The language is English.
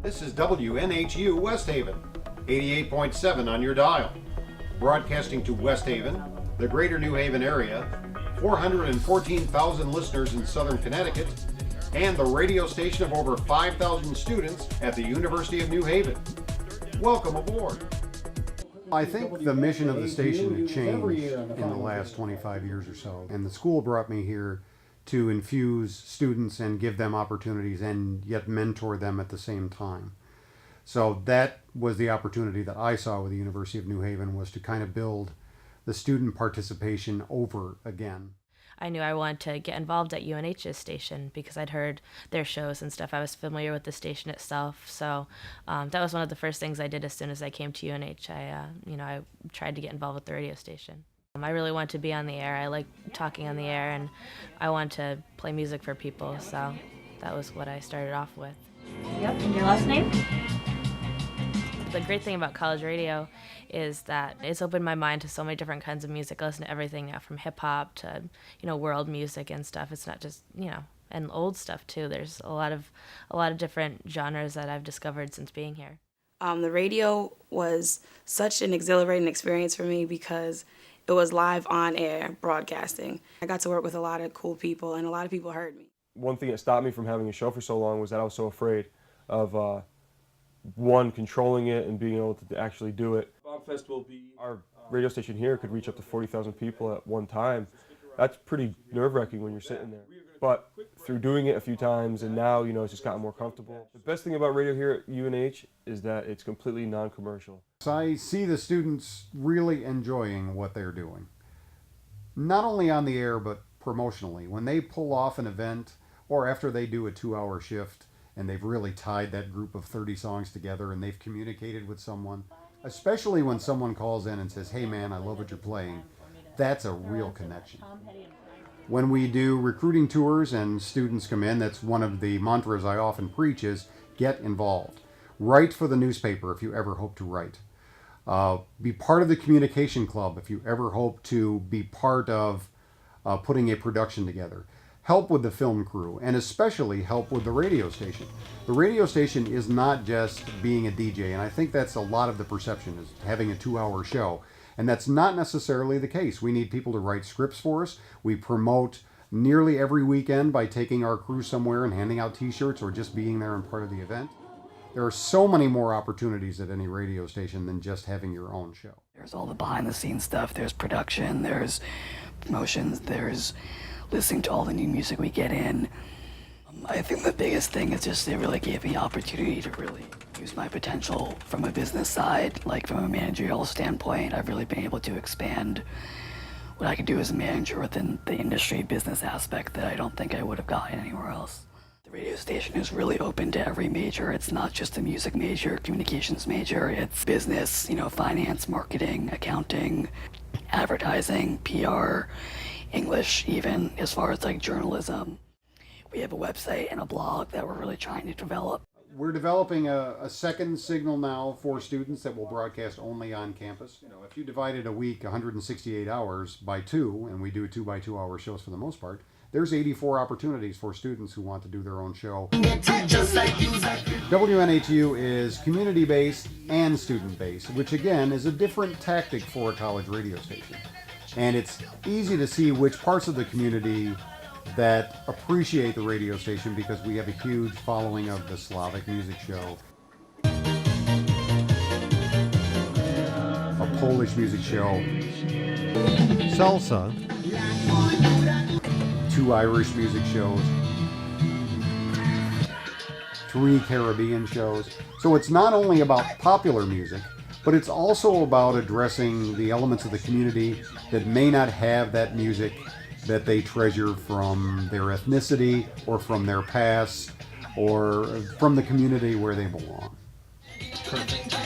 This is WNHU West Haven, 88.7 on your dial. Broadcasting to West Haven, the greater New Haven area, 414,000 listeners in southern Connecticut, and the radio station of over 5,000 students at the University of New Haven. Welcome aboard. I think the mission of the station had changed in the last 25 years or so, and the school brought me here to infuse students and give them opportunities and yet mentor them at the same time. So that was the opportunity that I saw with the University of New Haven, was to kind of build the student participation over again. I knew I wanted to get involved at UNH's station because I'd heard their shows and stuff. I was familiar with the station itself, so that was one of the first things I did as soon as I came to UNH. I tried to get involved with the radio station. I really wanted to be on the air. I like talking on the air, and I wanted to play music for people, so that was what I started off with. Yep, and your last name? The great thing about college radio is that it's opened my mind to so many different kinds of music. I listen to everything now, from hip-hop to, world music and stuff. It's not just, and old stuff too. There's a lot of different genres that I've discovered since being here. The radio was such an exhilarating experience for me because it was live on-air broadcasting. I got to work with a lot of cool people, and a lot of people heard me. One thing that stopped me from having a show for so long was that I was so afraid of, one, controlling it and being able to actually do it. Our radio station here could reach up to 40,000 people at one time. That's pretty nerve-wracking when you're sitting there. But through doing it a few times, and now, it's just gotten more comfortable. The best thing about radio here at UNH is that it's completely non-commercial. I see the students really enjoying what they're doing. Not only on the air, but promotionally. When they pull off an event, or after they do a 2-hour shift, and they've really tied that group of 30 songs together, and they've communicated with someone, especially when someone calls in and says, "Hey man, I love what you're playing," that's a real connection. When we do recruiting tours and students come in, that's one of the mantras I often preach is, get involved. Write for the newspaper if you ever hope to write. Be part of the communication club if you ever hope to be part of putting a production together. Help with the film crew, and especially help with the radio station. The radio station is not just being a DJ, and I think that's a lot of the perception, is having a 2-hour show. And that's not necessarily the case. We need people to write scripts for us. We promote nearly every weekend by taking our crew somewhere and handing out t-shirts or just being there and part of the event. There are so many more opportunities at any radio station than just having your own show. There's all the behind-the-scenes stuff. There's production, there's promotions, there's listening to all the new music we get in. I think the biggest thing is just they really gave me opportunity to really use my potential from a business side, like from a managerial standpoint. I've really been able to expand what I could do as a manager within the industry business aspect that I don't think I would have gotten anywhere else. The radio station is really open to every major. It's not just a music major, communications major. It's business, finance, marketing, accounting, advertising, PR, English, even as far as like journalism. We have a website and a blog that we're really trying to develop. We're developing a second signal now for students that will broadcast only on campus. If you divided a week, 168 hours, by 2, and we do 2 by 2 hour shows for the most part, there's 84 opportunities for students who want to do their own show. WNHU is community-based and student-based, which again is a different tactic for a college radio station. And it's easy to see which parts of the community that appreciate the radio station because we have a huge following of the Slavic music show, a Polish music show, salsa, 2 Irish music shows, 3 Caribbean shows. So it's not only about popular music, but it's also about addressing the elements of the community that may not have that music that they treasure from their ethnicity or from their past or from the community where they belong. Perfect.